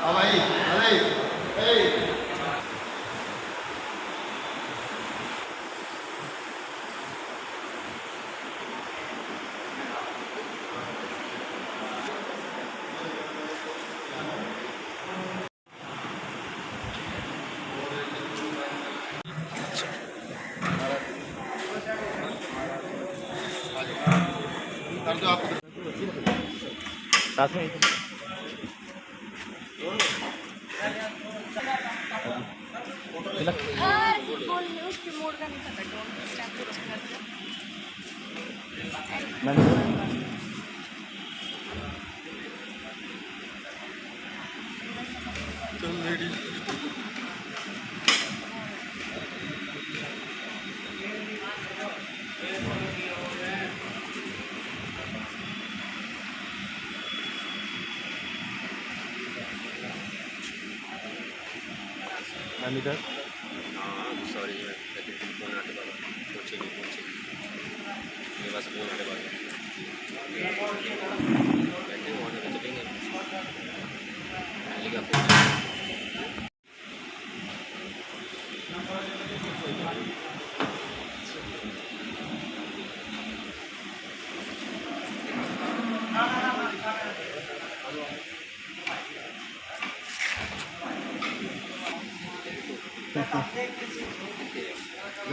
हाँ भाई, अरे, ए, कर दो आप साथ में चल रेडी इधर सॉरी फोन आने वाला पहुँचेगी मेरे पास फोन आने वाला बैठे वहाँ पे चलेंगे का फोन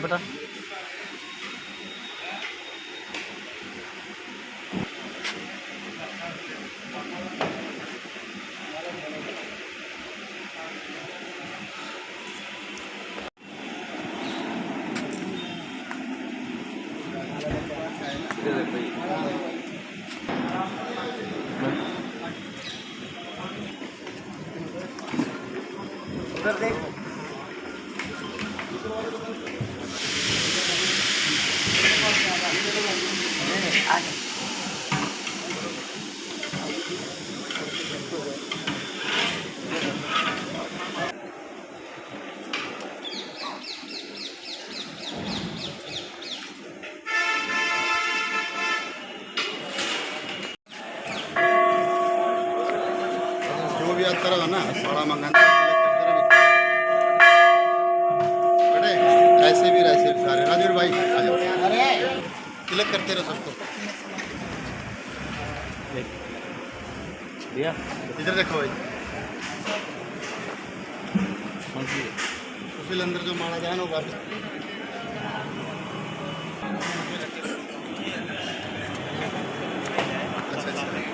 बेटा उधर देख जो भी आता रहा ना बड़ा मंगाना बेटे ऐसे भी सारे राजवीर भाई आ जाओ तिलक करते रहो सबको दिया इधर देखो भाई सुशील अंदर जो माला जाए ना वो वापस अच्छा अच्छा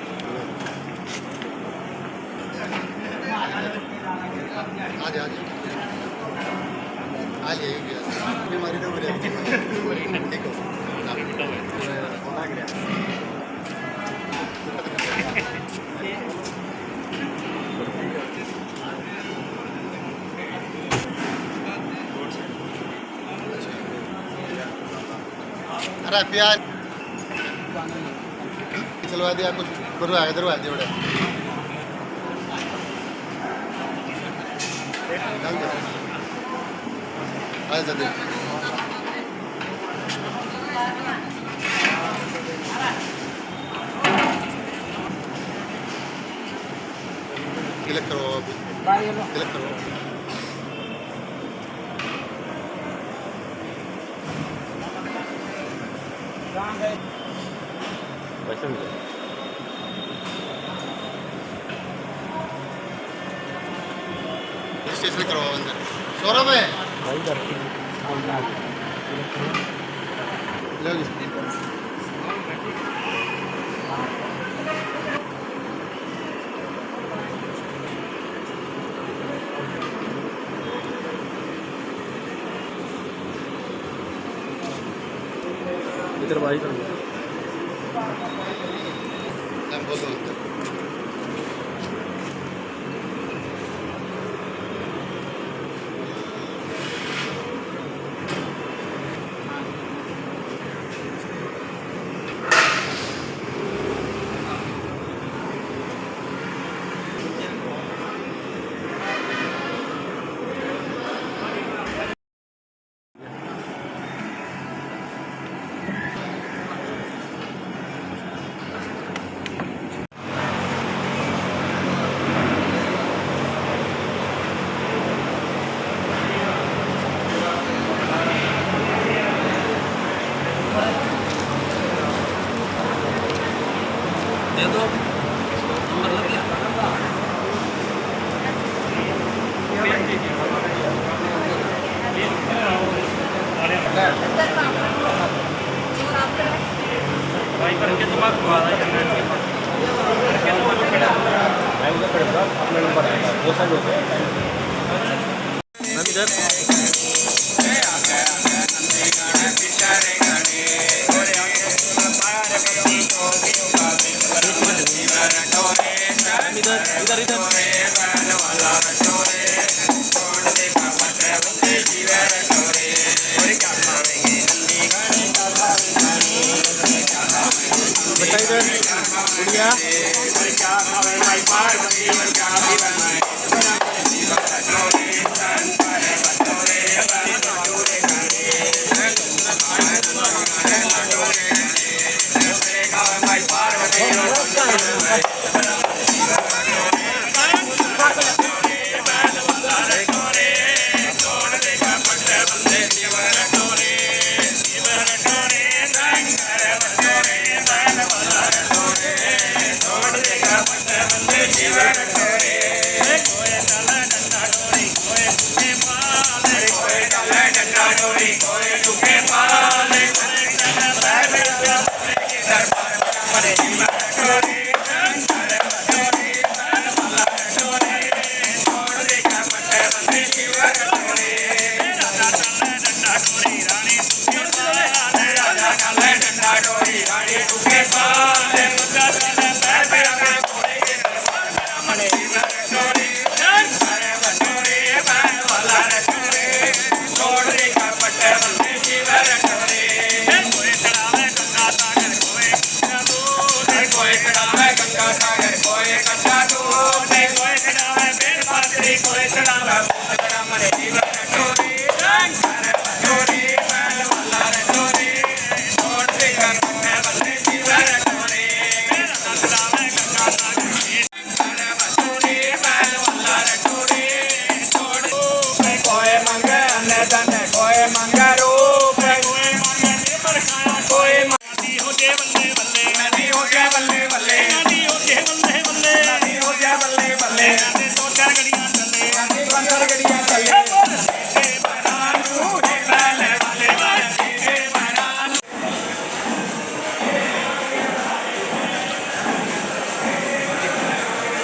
आ जाए आ जाइए बीमारी तो बुरी ठीक हो अरे प्याज चलवा दिया कुछ करवा इधर आ दिया बड़ा आ जा तिलक करो तिलक करो वैसे भी रजिस्ट्रेशन करवाओ अंदर सौरभ है भाई करती लो जी इधर भाई कर बोल दो अंदर अपना नंबर आएगा वो साइड हो गया मैम इधर मैम इधर इधर इधर बेटा इधर गुड़िया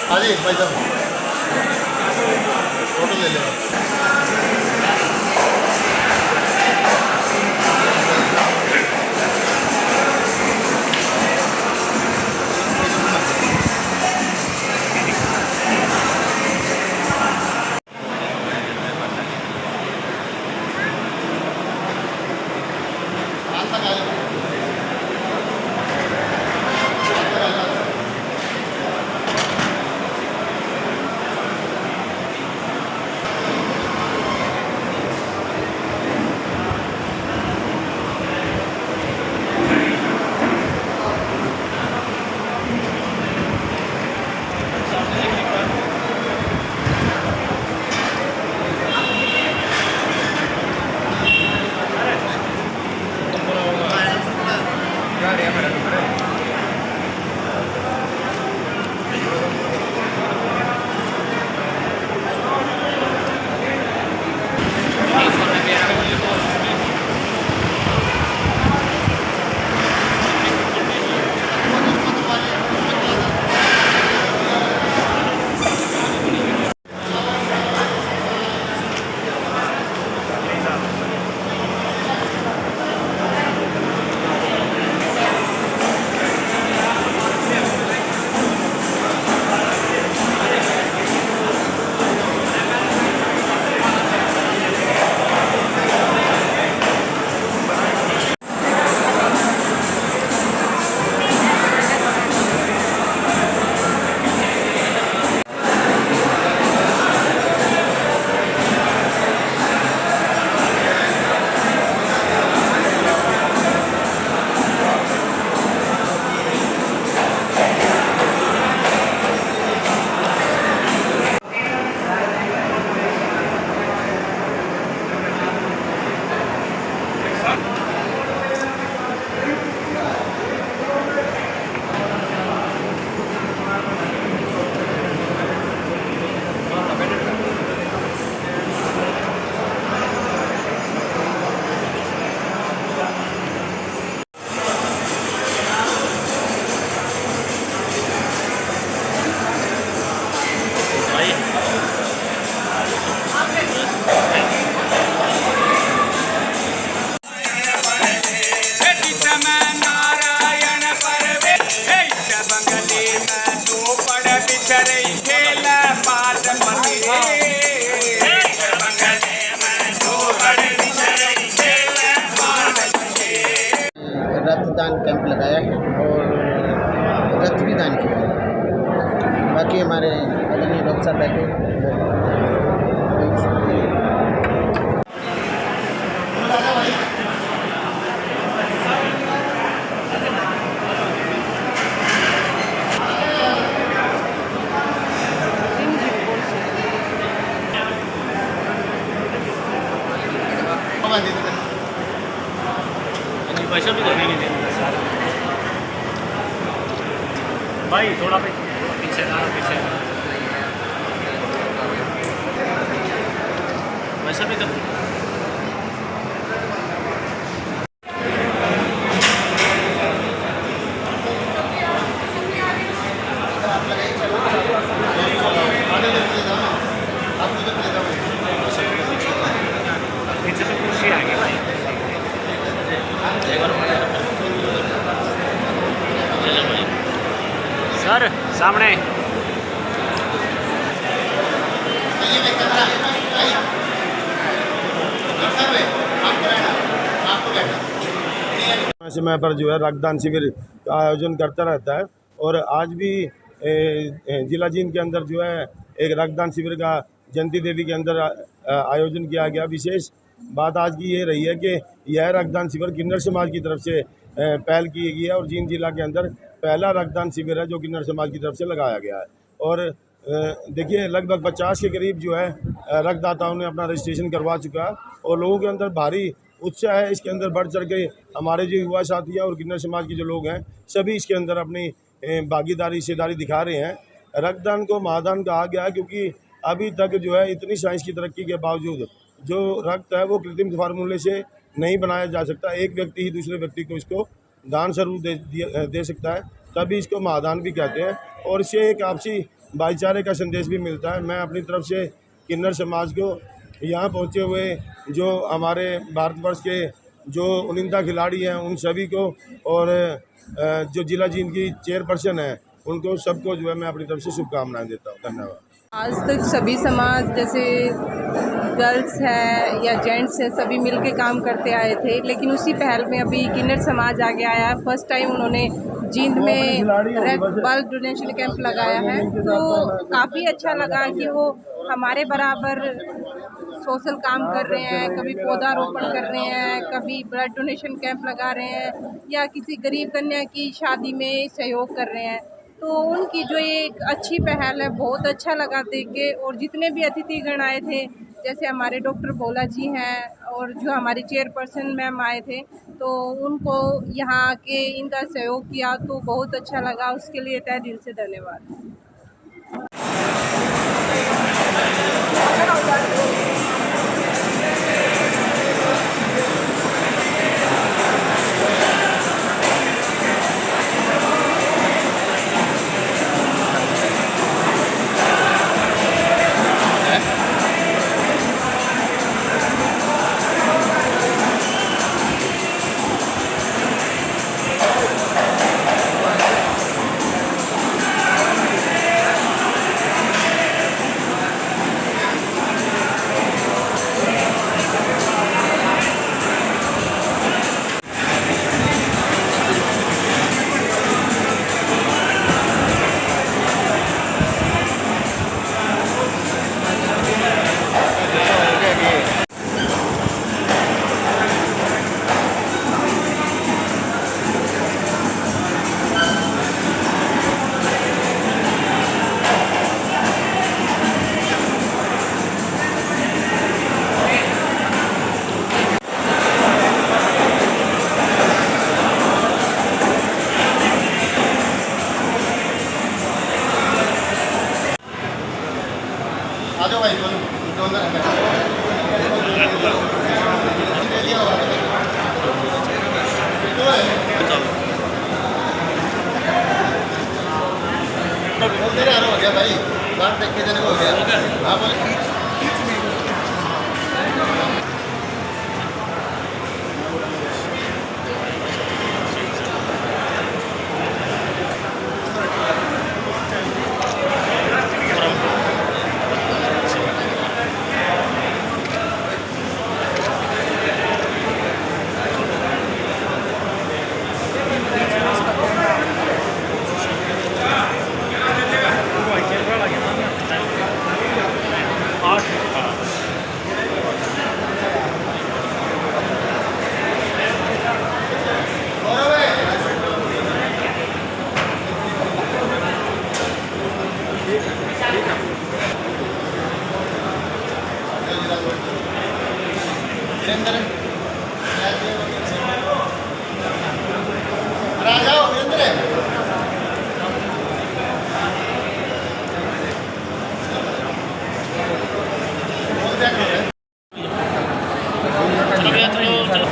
हाँ जी भाई साहब फोटो ले लेना हाथ लगा लो। हाथ लगा लो। रक्तदान कैंप लगाया है और रक्त भी दान किया है। बाकी हमारे आदरणीय डॉक्टर साहब बैठे पैसा भी देने नहीं देंगे भाई, थोड़ा पीछे पीछे वैसा भी कर पीछे तो कुर्सी आ गई भाई। सर सामने समय पर जो है रक्तदान शिविर का आयोजन करता रहता है और आज भी जिला जींद के अंदर जो है एक रक्तदान शिविर का जयंती देवी के अंदर आयोजन किया गया। विशेष बात आज की ये रही है कि यह रक्तदान शिविर किन्नर समाज की तरफ से पहल की गई है और जींद जिला के अंदर पहला रक्तदान शिविर है जो किन्नर समाज की तरफ से लगाया गया है। और देखिए लगभग 50 के करीब जो है रक्तदाताओं ने अपना रजिस्ट्रेशन करवा चुका है और लोगों के अंदर भारी उत्साह है। इसके अंदर बढ़ चढ़ के हमारे जो युवा साथी हैं और किन्नर समाज के जो लोग हैं सभी इसके अंदर अपनी भागीदारी हिस्सेदारी दिखा रहे हैं। रक्तदान को महादान कहा गया है क्योंकि अभी तक जो है इतनी साइंस की तरक्की के बावजूद जो रक्त है वो कृत्रिम फार्मूले से नहीं बनाया जा सकता। एक व्यक्ति ही दूसरे व्यक्ति को इसको दान स्वरूप दे सकता है, तभी इसको महादान भी कहते हैं और इससे एक आपसी भाईचारे का संदेश भी मिलता है। मैं अपनी तरफ से किन्नर समाज को यहाँ पहुँचे हुए जो हमारे भारतवर्ष के जो चुनिंदा खिलाड़ी हैं उन सभी को और जो जिला जींद की चेयरपर्सन है उनको सबको जो है मैं अपनी तरफ से शुभकामनाएं देता हूँ। धन्यवाद। आज तक सभी समाज जैसे गर्ल्स है या जेंट्स है सभी मिलके काम करते आए थे, लेकिन उसी पहल में अभी किन्नर समाज आगे आया। फर्स्ट टाइम उन्होंने जींद में रेड ब्लड डोनेशन कैंप लगाया है, तो काफ़ी अच्छा लगा कि वो हमारे बराबर सोशल काम कर रहे हैं, कभी पौधारोपण कर रहे हैं, कभी ब्लड डोनेशन कैंप लगा रहे हैं या किसी गरीब कन्या की शादी में सहयोग कर रहे हैं। तो उनकी जो एक अच्छी पहल है बहुत अच्छा लगा देख के। और जितने भी अतिथिगण आए थे जैसे हमारे डॉक्टर भोला जी हैं और जो हमारी चेयरपर्सन मैम आए थे तो उनको यहाँ आके इनका सहयोग किया तो बहुत अच्छा लगा। उसके लिए तहे दिल से धन्यवाद। आ जाओ भाई दोनों हो गया भाई, बात देख के हो गया। हाँ बोले वीरेंद्र आ जाओ वीरेंद्र बोल दिया करो।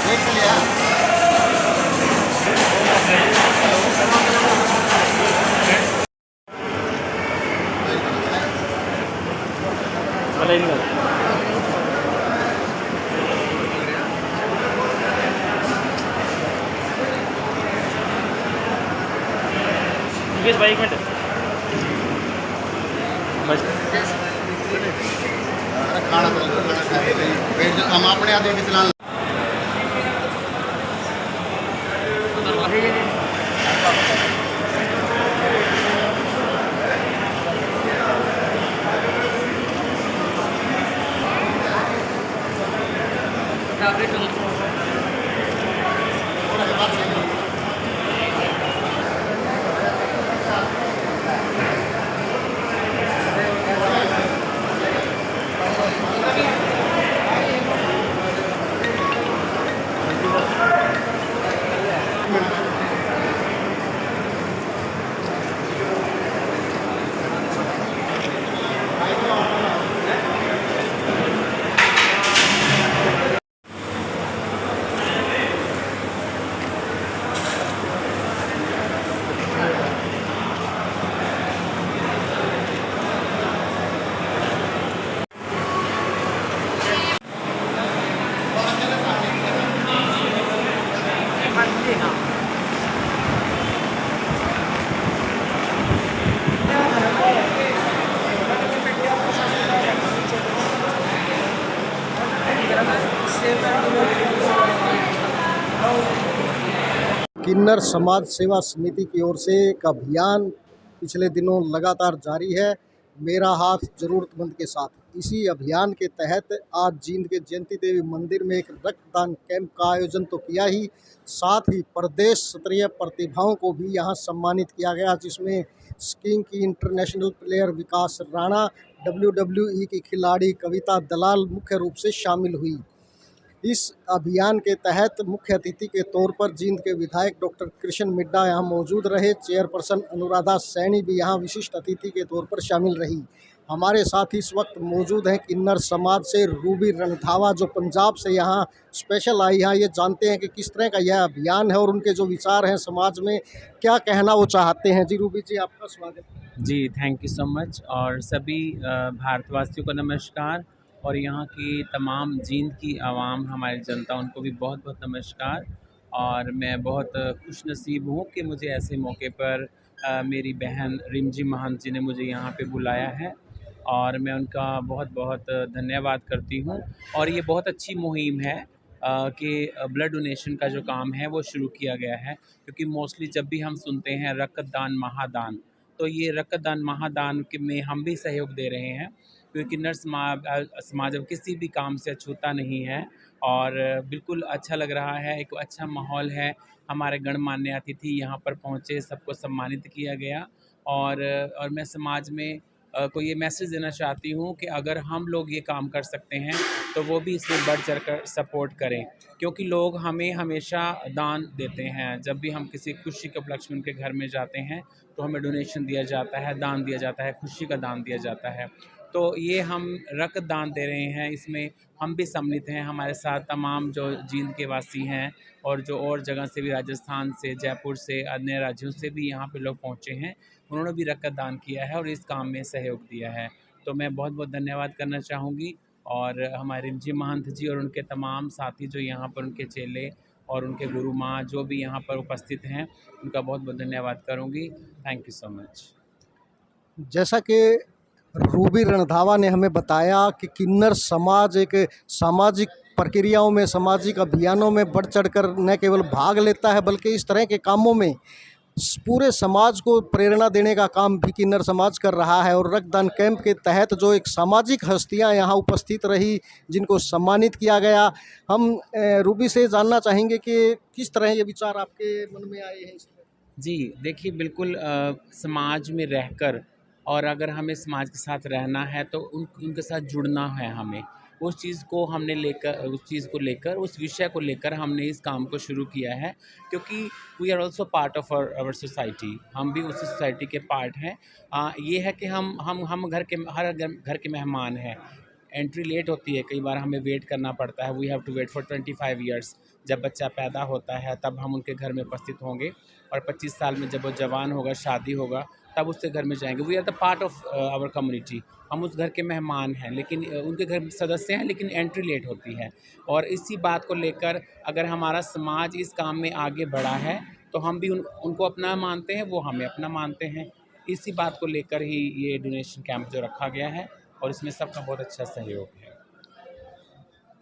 देख लिया भाई एक मिनट बस खाना हम अपने आदमी के चलान किन्नर समाज सेवा समिति की ओर से एक अभियान पिछले दिनों लगातार जारी है, मेरा हाथ जरूरतमंद के साथ। इसी अभियान के तहत आज जींद के जयंती देवी मंदिर में एक रक्तदान कैंप का आयोजन तो किया ही, साथ ही प्रदेश स्तरीय प्रतिभाओं को भी यहां सम्मानित किया गया, जिसमें स्कीइंग की इंटरनेशनल प्लेयर विकास राणा, WWE की खिलाड़ी कविता दलाल मुख्य रूप से शामिल हुई। इस अभियान के तहत मुख्य अतिथि के तौर पर जींद के विधायक डॉक्टर कृष्ण मिड्डा यहां मौजूद रहे। चेयरपर्सन अनुराधा सैनी भी यहां विशिष्ट अतिथि के तौर पर शामिल रही। हमारे साथ इस वक्त मौजूद हैं किन्नर समाज से रूबी रणधावा, जो पंजाब से यहां स्पेशल आई हैं। ये जानते हैं कि किस तरह का यह अभियान है और उनके जो विचार हैं समाज में, क्या कहना वो चाहते हैं। जी रूबी जी, आपका स्वागत। जी, थैंक यू सो मच। और सभी भारतवासियों को नमस्कार, और यहाँ की तमाम जींद की आवाम, हमारी जनता, उनको भी बहुत बहुत नमस्कार। और मैं बहुत खुशनसीब हूँ कि मुझे ऐसे मौके पर मेरी बहन रिमझिम महंत जी ने मुझे यहाँ पे बुलाया है, और मैं उनका बहुत बहुत धन्यवाद करती हूँ। और ये बहुत अच्छी मुहिम है कि ब्लड डोनेशन का जो काम है वो शुरू किया गया है, क्योंकि मोस्टली जब भी हम सुनते हैं रक्तदान महादान, तो ये रक्तदान महादान के में हम भी सहयोग दे रहे हैं, क्योंकि किन्नर समाज अब किसी भी काम से अछूता नहीं है। और बिल्कुल अच्छा लग रहा है, एक अच्छा माहौल है। हमारे गणमान्य अतिथि यहाँ पर पहुँचे, सबको सम्मानित किया गया। और मैं समाज में को ये मैसेज देना चाहती हूँ कि अगर हम लोग ये काम कर सकते हैं तो वो भी इसमें बढ़ चढ़ कर सपोर्ट करें, क्योंकि लोग हमें हमेशा दान देते हैं। जब भी हम किसी खुशी के उपलक्ष्य में उनके घर में जाते हैं तो हमें डोनेशन दिया जाता है, दान दिया जाता है, खुशी का दान दिया जाता है। तो ये हम रक्तदान दे रहे हैं, इसमें हम भी सम्मिलित हैं। हमारे साथ तमाम जो जींद के वासी हैं और जो और जगह से भी, राजस्थान से, जयपुर से, अन्य राज्यों से भी यहाँ पे लोग पहुँचे हैं, उन्होंने भी रक्तदान किया है और इस काम में सहयोग दिया है। तो मैं बहुत बहुत धन्यवाद करना चाहूँगी। और हमारे रिमझिम महंत जी और उनके तमाम साथी जो यहाँ पर उनके चेले और उनके गुरु माँ जो भी यहाँ पर उपस्थित हैं, उनका बहुत बहुत धन्यवाद करूँगी। Thank you so much. जैसा कि रूबी रणधावा ने हमें बताया कि किन्नर समाज एक सामाजिक प्रक्रियाओं में, सामाजिक अभियानों में बढ़ चढ़कर न केवल भाग लेता है, बल्कि इस तरह के कामों में पूरे समाज को प्रेरणा देने का काम भी किन्नर समाज कर रहा है। और रक्तदान कैंप के तहत जो एक सामाजिक हस्तियां यहाँ उपस्थित रही, जिनको सम्मानित किया गया, हम रूबी से जानना चाहेंगे कि किस तरह ये विचार आपके मन में आए हैं इस तरह? जी, देखिए बिल्कुल समाज में रहकर और अगर हमें समाज के साथ रहना है तो उनके साथ जुड़ना है हमें। उस चीज़ को हमने लेकर उस विषय को लेकर हमने इस काम को शुरू किया है, क्योंकि we are also part of our society. हम भी उसी सोसाइटी के पार्ट हैं। ये है कि हम घर के मेहमान हैं। एंट्री लेट होती है, कई बार हमें वेट करना पड़ता है। We have to wait for 25 years. जब बच्चा पैदा होता है तब हम उनके घर में उपस्थित होंगे, और 25 साल में जब वो जवान होगा, शादी होगा, तब उसके घर में जाएंगे। We are the part of our community. हम उस घर के मेहमान हैं, लेकिन उनके घर में सदस्य हैं, लेकिन एंट्री लेट होती है। और इसी बात को लेकर अगर हमारा समाज इस काम में आगे बढ़ा है तो हम भी उनको अपना मानते हैं, वो हमें अपना मानते हैं। इसी बात को लेकर ही ये डोनेशन कैंप जो रखा गया है, और इसमें सबका बहुत अच्छा सहयोग है।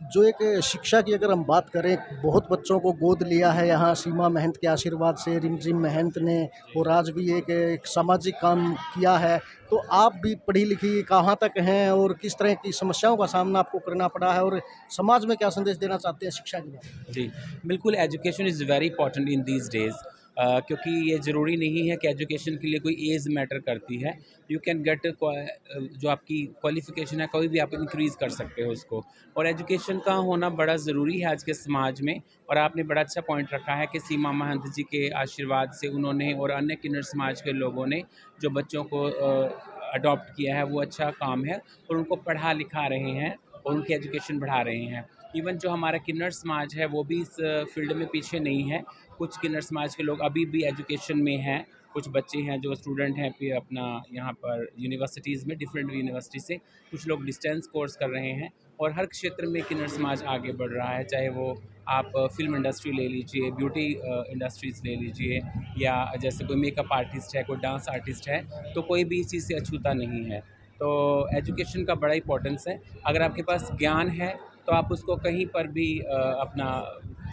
जो एक शिक्षा की अगर हम बात करें, बहुत बच्चों को गोद लिया है यहाँ सीमा महंत के आशीर्वाद से, रिमझिम महंत ने, और आज भी एक सामाजिक काम किया है। तो आप भी पढ़ी लिखी कहाँ तक हैं और किस तरह की समस्याओं का सामना आपको करना पड़ा है, और समाज में क्या संदेश देना चाहते हैं शिक्षा के बारे में? जी, बिल्कुल education is very important in these days. क्योंकि ये ज़रूरी नहीं है कि एजुकेशन के लिए कोई एज मैटर करती है। यू कैन गेट जो आपकी क्वालिफ़िकेशन है, कोई भी आप इंक्रीज़ कर सकते हो उसको। और एजुकेशन का होना बड़ा ज़रूरी है आज के समाज में। और आपने बड़ा अच्छा पॉइंट रखा है कि सीमा महंत जी के आशीर्वाद से उन्होंने और अन्य किन्नर समाज के लोगों ने जो बच्चों को अडॉप्ट किया है, वो अच्छा काम है, और उनको पढ़ा लिखा रहे हैं और उनकी एजुकेशन बढ़ा रहे हैं। इवन जो हमारा किन्नर समाज है वो भी इस फील्ड में पीछे नहीं है। कुछ किन्नर समाज के लोग अभी भी एजुकेशन में हैं। कुछ बच्चे हैं जो स्टूडेंट हैं फिर अपना यहाँ पर यूनिवर्सिटीज़ में, डिफरेंट यूनिवर्सिटी से। कुछ लोग डिस्टेंस कोर्स कर रहे हैं, और हर क्षेत्र में किन्नर समाज आगे बढ़ रहा है। चाहे वो आप फिल्म इंडस्ट्री ले लीजिए, ब्यूटी इंडस्ट्रीज़ ले लीजिए, या जैसे कोई मेकअप आर्टिस्ट है, कोई डांस आर्टिस्ट है, तो कोई भी इस चीज़ से अछूता नहीं है। तो एजुकेशन का बड़ा इंपॉर्टेंस है। अगर आपके पास ज्ञान है तो आप उसको कहीं पर भी अपना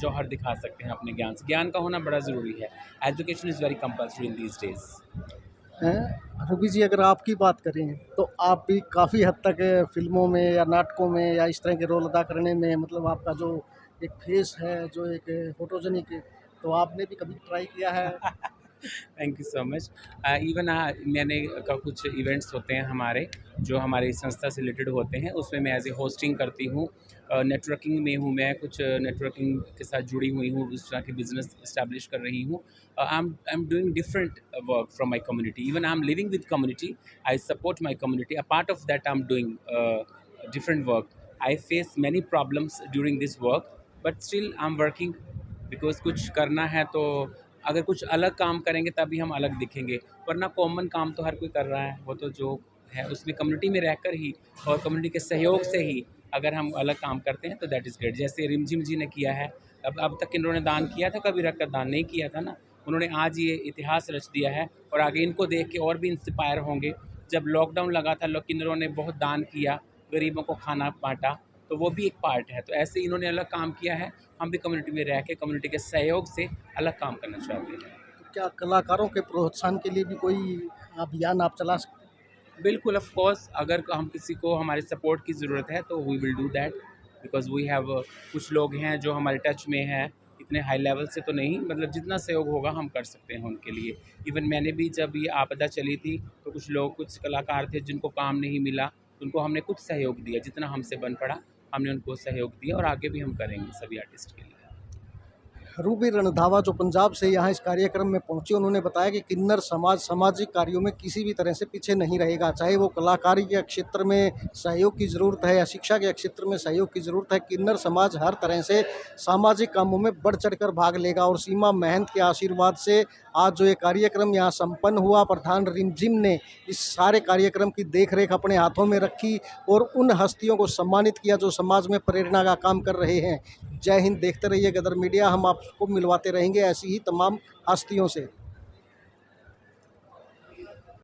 जौहर दिखा सकते हैं अपने ज्ञान से। ज्ञान का होना बड़ा ज़रूरी है। Education is very compulsory in these days. Ruby ji, अगर आपकी बात करें तो आप भी काफ़ी हद तक फिल्मों में या नाटकों में या इस तरह के रोल अदा करने में, मतलब आपका जो एक फेस है, जो एक फोटोजेनिक, तो आपने भी कभी ट्राई किया है? Thank you so much. Even मैंने कुछ इवेंट्स होते हैं हमारे, जो हमारी संस्था से रिलेटेड होते हैं, उसमें मैं एज ए होस्टिंग करती हूँ। नेटवर्किंग में हूँ मैं, कुछ नेटवर्किंग के साथ जुड़ी हुई हूँ, उस तरह की बिजनेस इस्टेब्लिश कर रही हूँ। I am doing different work from my community. Even I am living with community, I support my community. A part of that I am doing different work. I face many problems during this work, but still I'm working, because कुछ करना है तो अगर कुछ अलग काम करेंगे तभी हम अलग दिखेंगे, वरना कॉमन काम तो हर कोई कर रहा है। वो तो जो है उसमें कम्युनिटी में रहकर ही और कम्युनिटी के सहयोग से ही अगर हम अलग काम करते हैं तो दैट इज़ ग्रेट। जैसे रिमझिम जी ने किया है, अब तक इन्होंने दान किया था, कभी रखकर दान नहीं किया था ना। उन्होंने आज ये इतिहास रच दिया है, और आगे इनको देख के और भी इंस्पायर होंगे। जब लॉकडाउन लगा था, किन्नरों ने बहुत दान किया, गरीबों को खाना बांटा, तो वो भी एक पार्ट है। तो ऐसे इन्होंने अलग काम किया है, हम भी कम्युनिटी में रह के कम्युनिटी के सहयोग से अलग काम करना चाहते हैं। तो क्या कलाकारों के प्रोत्साहन के लिए भी कोई अभियान आप चला सकते हैं? बिल्कुल, ऑफ कोर्स, अगर हम किसी को हमारे सपोर्ट की ज़रूरत है तो we will do that, because we have कुछ लोग हैं जो हमारे टच में हैं, इतने हाई लेवल से तो नहीं, मतलब जितना सहयोग होगा हम कर सकते हैं उनके लिए। इवन मैंने भी, जब ये आपदा चली थी, तो कुछ कलाकार थे जिनको काम नहीं मिला, उनको हमने कुछ सहयोग दिया, जितना हमसे बन पड़ा हमने उनको सहयोग दिया, और आगे भी हम करेंगे सभी आर्टिस्ट के लिए। रूबी रणधावा जो पंजाब से यहाँ इस कार्यक्रम में पहुंचे, उन्होंने बताया कि किन्नर समाज सामाजिक कार्यों में किसी भी तरह से पीछे नहीं रहेगा। चाहे वो कलाकारी के क्षेत्र में सहयोग की ज़रूरत है या शिक्षा के क्षेत्र में सहयोग की ज़रूरत है, किन्नर समाज हर तरह से सामाजिक कामों में बढ़ चढ़कर भाग लेगा। और सीमा महंत के आशीर्वाद से आज जो ये कार्यक्रम यहाँ संपन्न हुआ, प्रधान रिमझिम ने इस सारे कार्यक्रम की देखरेख अपने हाथों में रखी और उन हस्तियों को सम्मानित किया जो समाज में प्रेरणा का काम कर रहे हैं। जय हिंद। देखते रहिए गदर मीडिया, हम आपको मिलवाते रहेंगे ऐसी ही तमाम हस्तियों से।